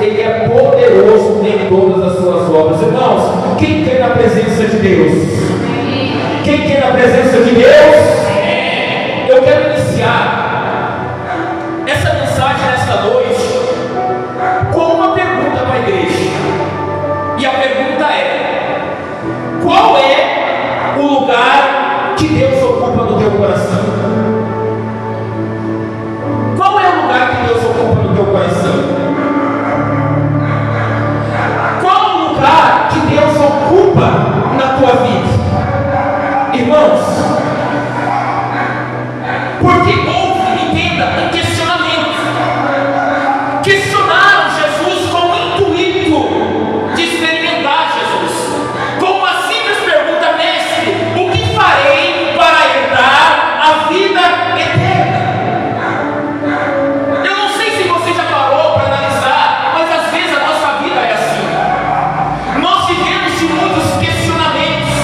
Ele é poderoso em todas as suas obras. Irmãos, quem quer na presença de Deus? Quem quer na presença de Deus? Eu quero iniciar essa mensagem nesta noite com uma pergunta para a igreja. E a pergunta é: qual é o lugar que Deus ocupa no teu coração? Qual é o lugar que Deus ocupa no teu coração? Qual é o lugar que Deus ocupa na tua vida? Irmãos, porque houve, entenda, um questionamento. Questionaram Jesus com o intuito de experimentar Jesus, com uma simples pergunta: mestre, o que farei para herdar a vida eterna? Eu não sei se você já parou para analisar, mas às vezes a nossa vida é assim. Nós vivemos de muitos questionamentos.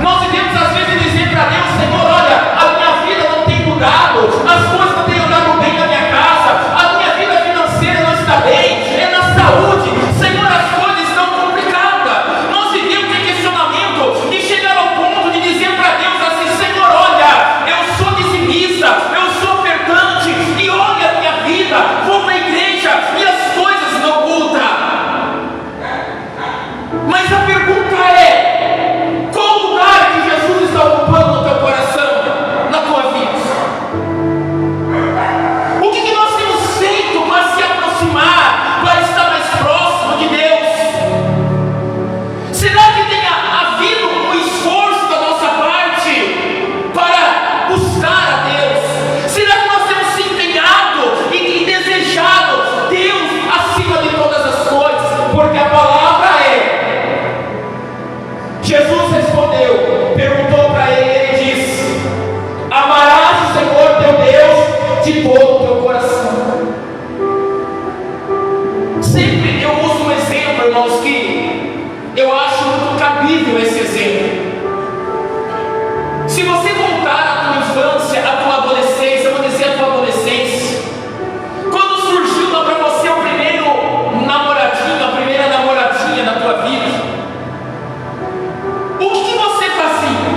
Nós vivemos às vezes dizer para Deus: Senhor, olha, a minha vida não tem mudado, as coisas não têm andado bem na minha casa, a minha vida financeira não está bem, é na saúde, Senhor, as coisas estão complicadas. Nós vivemos em questionamento e chegar ao ponto de dizer para Deus assim: Senhor, olha, eu sou dizimista, eu sou ofertante, e olha a minha vida, vou na igreja e as coisas não mudam. Mas a pergunta é: qual lugar que Jesus está ocupando no teu coração, na tua vida? O que nós temos feito para se aproximar, para estar mais próximo de Deus? Será que tem havido um esforço da nossa parte para buscar a Deus? Será que nós temos se empenhado e desejado Deus acima de todas as coisas? Porque a palavra é: Jesus respondeu, perguntou para ele, ele disse: amarás o Senhor teu Deus de todo o teu coração. Sempre eu uso um exemplo, irmãos, que eu acho muito cabível esse exemplo. Se você voltar à tua infância, à tua adolescência, eu vou dizer a tua adolescência, quando surgiu para você o primeiro namoradinho, a primeira namoradinha na tua vida, o que você fazia?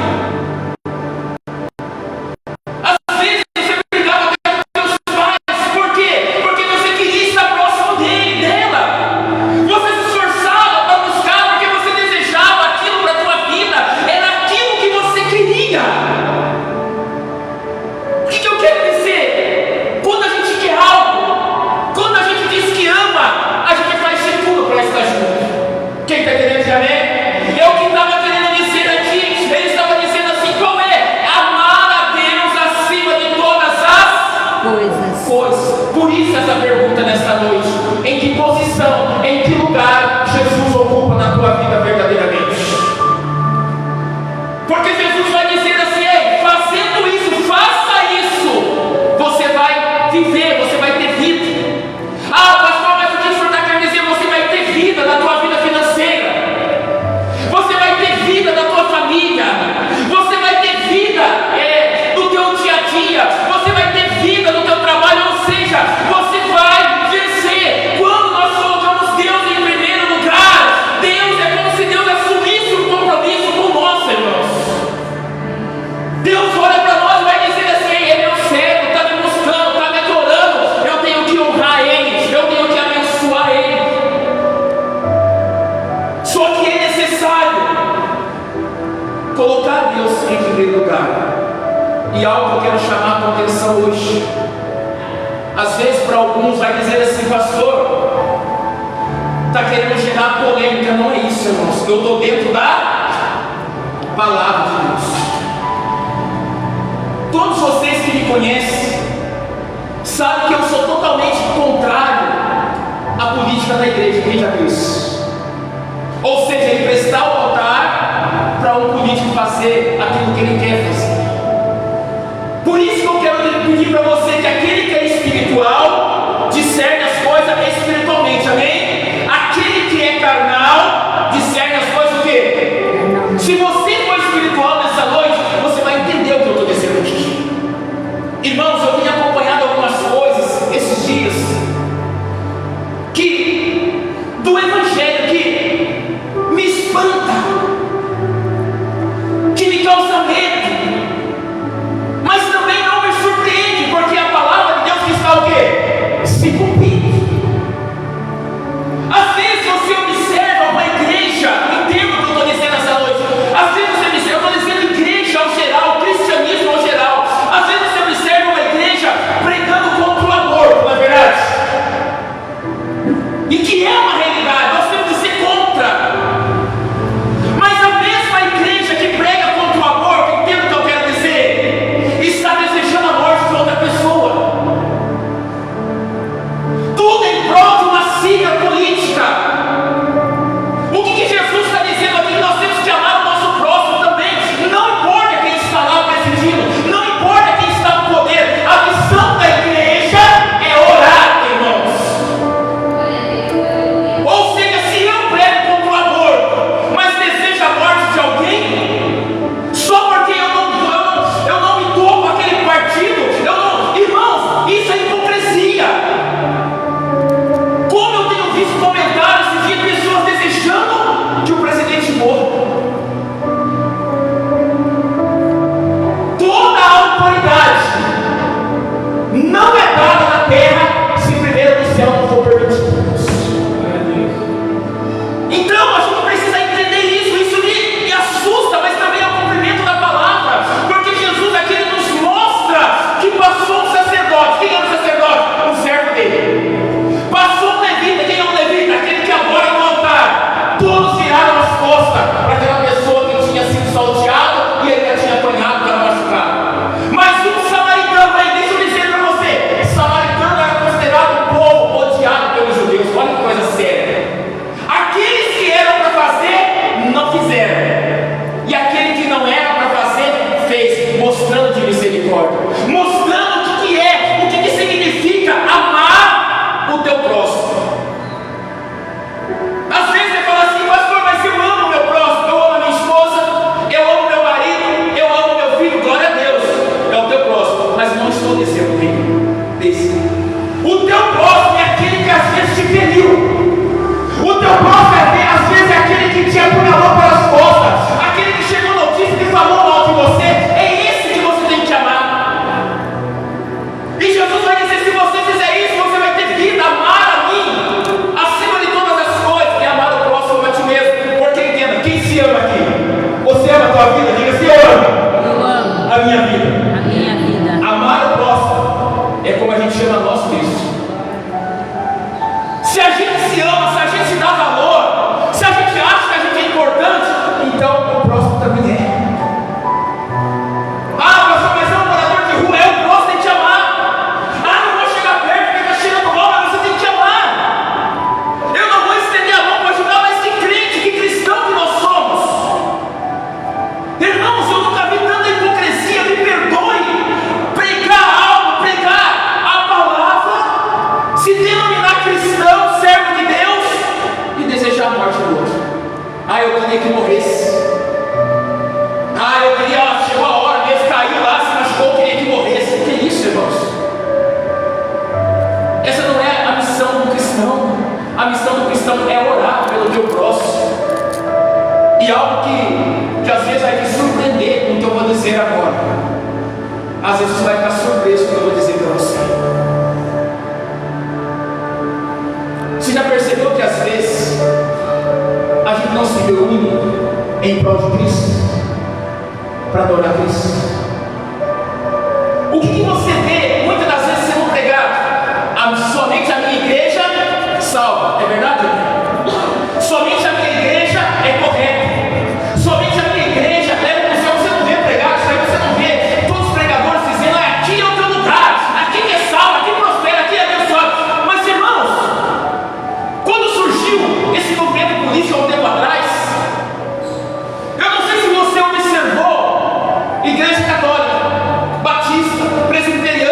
Às vezes você brigava com seus pais. Por quê? Porque você queria estar próximo dela. Você se esforçava para buscar porque você desejava aquilo para a tua vida. Era aquilo que você queria. O que eu quero dizer? Quando a gente quer algo, quando a gente diz que ama, a gente faz de tudo para estar junto. Quem está querendo dizer amém? É o que estava querendo dizer aqui. Ele estava dizendo assim: qual é? Amar a Deus acima de todas as coisas. Por isso essa pergunta nesta noite: em que posição, em que lugar Jesus ocupa na tua vida verdadeiramente? Porque Jesus vai dizer assim: ei, fazendo isso, faça isso, você vai viver, você vai ter vida. Ah, pastor, mas o que o senhor está querendo dizer? Você vai ter vida na tua vida financeira, você vai ter vida na tua família, você vai ter vida no teu dia a dia, você vai ter vida no teu trabalho, ou seja, você vai vencer. Quando nós colocamos Deus em primeiro lugar, Deus é como se Deus assumisse um compromisso com nós, irmãos. Deus olha para nós e vai dizer assim: Ei, é meu servo, está me buscando, está me adorando, eu tenho que honrar ele, eu tenho que abençoar ele. Só que é necessário colocar Deus em primeiro lugar. E algo que eu quero chamar a tua atenção hoje. Às vezes para alguns vai dizer assim: pastor, está querendo gerar polêmica. Não é isso, irmãos. Eu estou dentro da palavra de Deus. Todos vocês que me conhecem sabem que eu sou totalmente contrário à política da igreja. Quem já viu isso? Ou seja, emprestar o altar para um político fazer aquilo que ele quer fazer. Por isso que eu quero pedir para você que aquele que é espiritual discerne as coisas espiritualmente, amém? Aquele que é carnal discerne as coisas o quê? Se você for espiritual nessa noite, você vai entender o que eu estou dizendo aqui. Irmãos, eu tenho acompanhado algumas coisas esses dias que e que é uma realidade, nós temos que ser contra. Mas a mesma igreja que prega contra o aborto, entenda o que eu quero dizer, está desejando a morte de outra pessoa. Tudo em prol de uma sigla política. O que Jesus está dizendo aqui? Nós temos que amar o nosso próximo também. Não importa quem está lá presidindo, não importa quem está no poder. A missão da igreja é orar, irmãos. Ou seja, se eu prego contra o aborto, mas desejo a morte de alguém, só porque eu não me dou com aquele partido, irmãos, isso é hipocrisia. Como eu tenho visto comentários de pessoas desejando que o presidente morra. Toda a autoridade não é dada na terra se primeiro no céu não for permitido. Então a gente precisa entender isso. Isso me assusta, mas também é o cumprimento da palavra, porque Jesus aqui ele nos mostra que passou um sacerdote. Quem é o sacerdote? O servo dele. Passou um levita. Quem é um levita? Aquele que adora no altar. Todos viraram as costas para aquela pessoa que tinha sido salteado e ele já tinha apanhado para machucar. Mas um samaritano, aí deixa eu dizer para você, samaritano era considerado um povo odiado pelos judeus. Olha que coisa séria. Aqueles que eram para fazer, não fizeram. E aquele que não era para fazer, fez, mostrando de misericórdia, mostrando o que significa amar o teu próximo. Às vezes você fala assim, pastor, mas eu amo o meu próximo, eu amo a minha esposa, eu amo meu marido, eu amo meu filho, glória a Deus, é o teu próximo, mas não estou dizendo desse. O teu próximo é aquele que às vezes te feriu. O teu próximo às vezes é aquele que te apunhalou pelas costas, aquele que chegou notícia e falou mal de você. É esse que você tem que amar. E Jesus vai dizer, se você fizer isso, você vai ter vida. Amar a mim acima de todas as coisas, e amar o próximo a ti mesmo. Porque entenda, quem se ama aqui? Você ama a tua vida? Diga, se eu amo. Eu amo A minha vida. a minha vida. Amar o próximo é como a gente chama nosso Cristo. Se a gente se ama, se a gente se dá valor, se a gente acha que a gente é importante, então o próximo também é. Ah, pastor, mas é um morador de rua, o próximo tem que te amar. Ah, não vou chegar perto porque está cheirando mal, mas você tem que te amar. Eu não vou estender a mão para ajudar, mas que crente, que cristão que nós somos. Irmãos, eu nunca vi tanta hipocrisia, me perdoe. Pregar algo, pregar a palavra, se denominar cristão, servo de Deus, e desejar a morte do outro. Ah, eu queria que morresse. Ah, eu queria, chegou a hora mesmo, caiu lá, se machucou, eu queria que morresse. Que isso, irmãos? Essa não é a missão do cristão. A missão do cristão é orar pelo teu próximo. E algo que às vezes vai te surpreender com o que eu vou dizer agora. Às vezes você vai ficar surpreso com o que eu vou dizer para você. Você já percebeu que às vezes a gente não se reúne em prol de Cristo, para adorar Cristo? O que você vê muitas das vezes sendo pregado? Somente a minha igreja salva, é verdade? Somente a minha igreja é correta. Somente a minha igreja leva para o céu. Você não vê pregado, isso aí você não vê todos os pregadores dizendo, aqui é o teu lugar, aqui que é salvo, aqui prospera, aqui é abençoado. Mas irmãos, quando surgiu esse movimento político há um tempo atrás, eu não sei se você observou, igreja católica, batista, presbiteriana,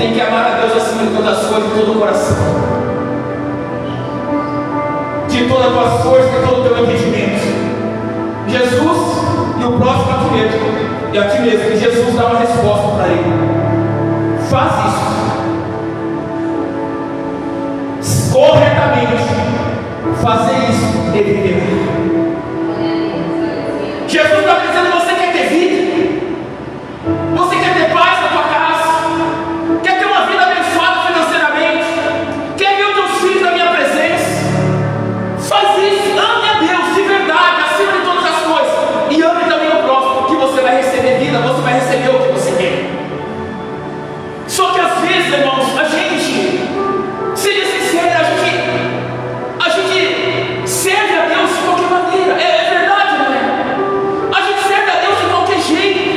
tem que amar a Deus acima de todas as coisas, de todo o coração, de todas as tuas forças, de todo o teu entendimento. Jesus e o próximo a ti mesmo, e a ti mesmo, e Jesus dá uma resposta para ele: faz isso corretamente, fazer isso e viver. Jesus está dizendo: você quer ter vida? Você quer ter paz na tua casa? Quer ter uma vida abençoada financeiramente? Quer ver os teus filhos na minha presença? Faz isso, ame a Deus de verdade, acima de todas as coisas, e ame também o próximo, que você vai receber vida, você vai receber o que você quer. Só que às vezes, irmãos, a gente, seja sincero, a gente serve a Deus de qualquer maneira. É verdade, não é? A gente serve a Deus de qualquer jeito.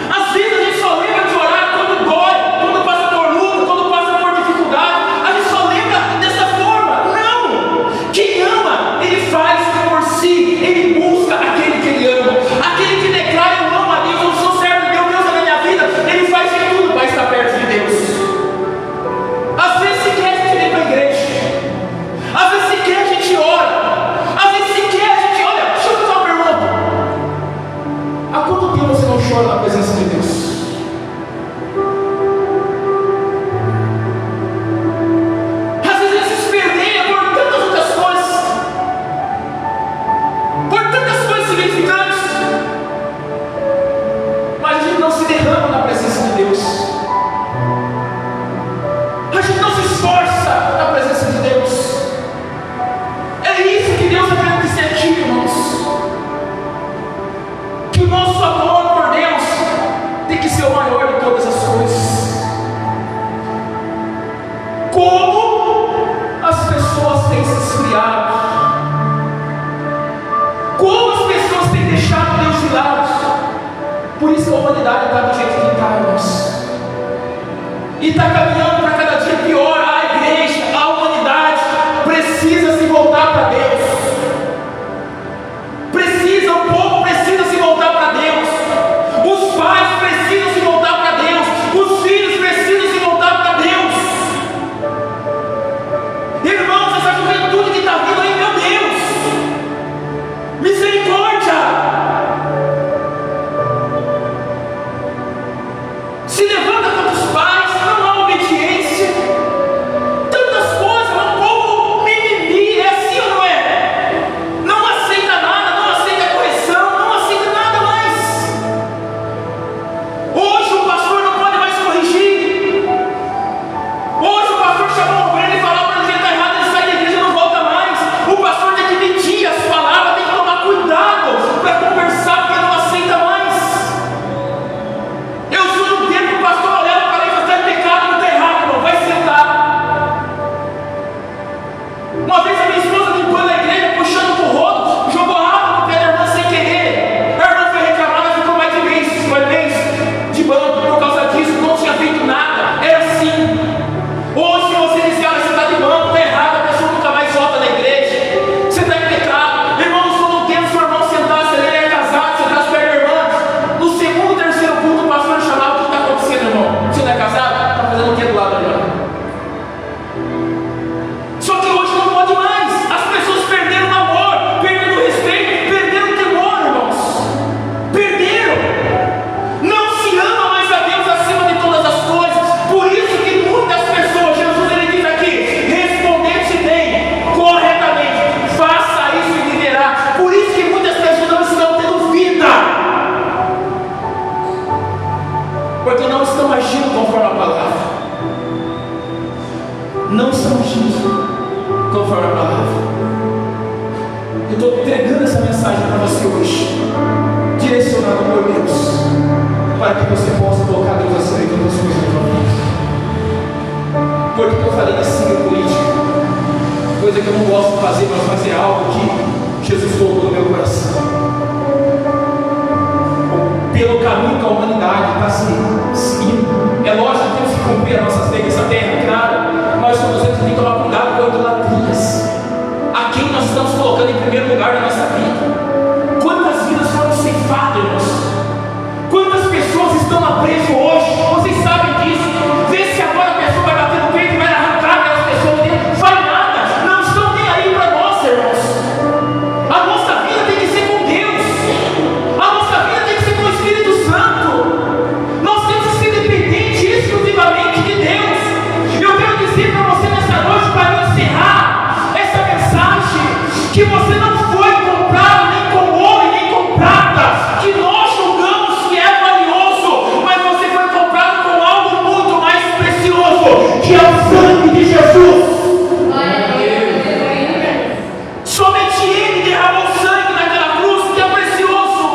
Às vezes a gente só lembra de orar quando dói, quando passa por luta, quando passa por dificuldade. A gente só lembra dessa forma. Não! Quem ama, ele faz por si, ele busca aquele que ele ama. Aquele que declara: eu amo a Deus, eu sou servo de Deus, Deus é na minha vida, ele faz de tudo para estar perto de Deus. Às vezes sequer a gente vem para a igreja, às vezes sequer a gente ora, às vezes sequer a gente olha. Deixa eu fazer uma pergunta: há quanto tempo você não chora na presença de Deus? Às vezes a gente se esperneia por tantas outras coisas, por tantas coisas significantes, mas a gente não se derrama na presença de Deus. A gente não se esforça na presença de Deus. É isso que Deus está querendo dizer aqui, irmãos. Que o nosso amor por Deus tem que ser o maior de todas as coisas. Como as pessoas têm se esfriado, como as pessoas têm deixado Deus de lado. Por isso que a humanidade está do jeito que está, irmãos, e está caminhando para cada dia pior. A igreja, a humanidade precisa se voltar para Deus. Precisa, o povo precisa se voltar para Deus. Os pais precisam se voltar para Deus. Os filhos precisam se voltar para Deus. Irmãos, essa juventude que está vindo aí, meu Deus, misericórdia! Se levanta contra os pais, não há obediência, tantas coisas, um povo mimimi, é assim ou não é? Não aceita nada, não aceita correção, não aceita nada mais. Hoje o pastor não pode mais corrigir. Hoje o pastor chamou a ovelha e falou para ele que está errado, ele sai da igreja e não volta mais. O pastor tem que medir as palavras, tem que tomar cuidado para conversar, porque não aceita mais. Eu sou do tempo que o pastor olhava para ele e falava: está em pecado, não está errado, irmão, vai sentar. Uma vez a minha esposa limpou na igreja, puxando pro rodo, jogou água no pé da irmã sem querer. A irmã foi reclamar, ela ficou mais de mês de banco por causa disso, não tinha feito nada. Era assim. Hoje, se você disser: olha, você está de banco, está errado, a pessoa nunca mais volta na igreja, você está em pecado. Irmão, não sou do tempo, se o irmão sentasse ali, ele é casado, sentasse perto da irmã, no segundo, terceiro culto, o pastor chamava: o que está acontecendo, irmão? Você não é casado? Está fazendo o que do lado da irmã? Só que hoje não pode mais. As pessoas perderam o amor, perderam o respeito, perderam o temor, irmãos. Perderam. Não se ama mais a Deus acima de todas as coisas. Por isso que muitas pessoas, Jesus ele diz aqui: respondendo-se bem, corretamente, faça isso e viverá. Por isso que muitas pessoas não estão tendo vida, porque não estão agindo conforme a palavra. Não estão agindo conforme a palavra. Eu estou entregando essa mensagem para você hoje, direcionada por Deus, para que você possa colocar Deus acima de todas as coisas na sua vida. Por que eu falei da sigla política? Coisa que eu não gosto de fazer, mas fazer algo que Jesus colocou no meu coração. Pelo caminho que a humanidade está seguindo. É lógico que temos que cumprir as nossas leis nessa terra, claro, mas todos eles têm que tomar cuidado com idolatrias. A quem nós estamos colocando em primeiro lugar na nossa vida? Quantas vidas foram ceifadas, irmãos? Quantas pessoas estão na preso hoje? Vocês sabem disso? Vê se agora que é o sangue de Jesus. Somente Ele derramou sangue naquela cruz, que é precioso,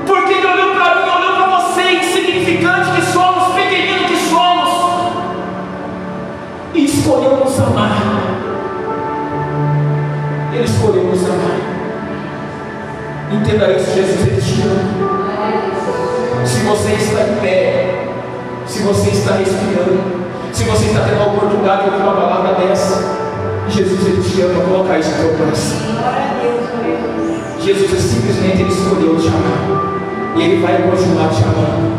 porque Ele olhou para mim, olhou para você, insignificante que somos, pequenino que somos, e escolheu nos amar. Ele escolheu nos amar. Entenda isso, Jesus, Ele te ama. Se você está em pé, se você está respirando, se você está tendo a oportunidade de ouvir uma palavra dessa, Jesus, Ele te ama. Coloca isso no teu coração. Jesus, simplesmente Ele escolheu te amar, e Ele vai continuar te amando.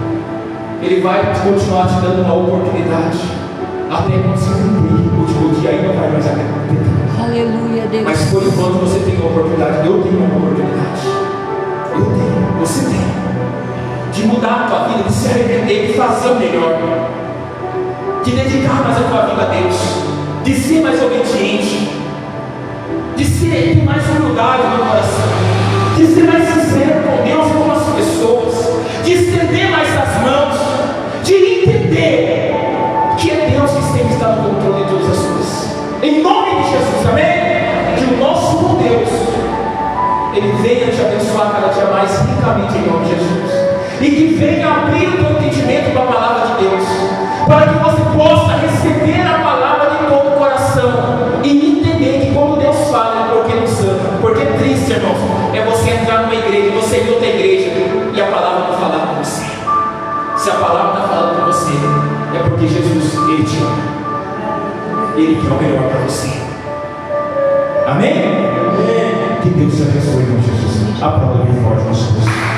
Ele vai continuar te dando uma oportunidade, até quando se cumprir o último dia. Aí não vai mais acontecer. Aleluia, Deus. Mas por enquanto você tem uma oportunidade. Eu tenho uma oportunidade. Eu tenho, você tem, de mudar a tua vida, de se arrepender, de fazer o melhor, de dedicar mais a tua vida a Deus, de ser mais obediente, de ter mais humildade no coração, de ser mais sincero com Deus e com as pessoas, de estender mais as mãos, de entender que é Deus que tem que estar no controle de todas as coisas. Em nome de Jesus, amém? Que o nosso bom Deus, Ele venha te abençoar cada dia mais ricamente em nome de Jesus, e que venha abrir o teu entendimento para a palavra de Deus, para que você possa receber a palavra de todo o coração e entender que quando Deus fala é porque nos ama. Porque é triste, irmãos, é você entrar numa igreja, você ir em outra igreja e a palavra não falar com você. Se a palavra está falando com você, é porque Jesus, Ele te ama, Ele quer o melhor para você. Amém? Amém. Que Deus te abençoe, irmão Jesus. Aplauda bem forte nosso Deus.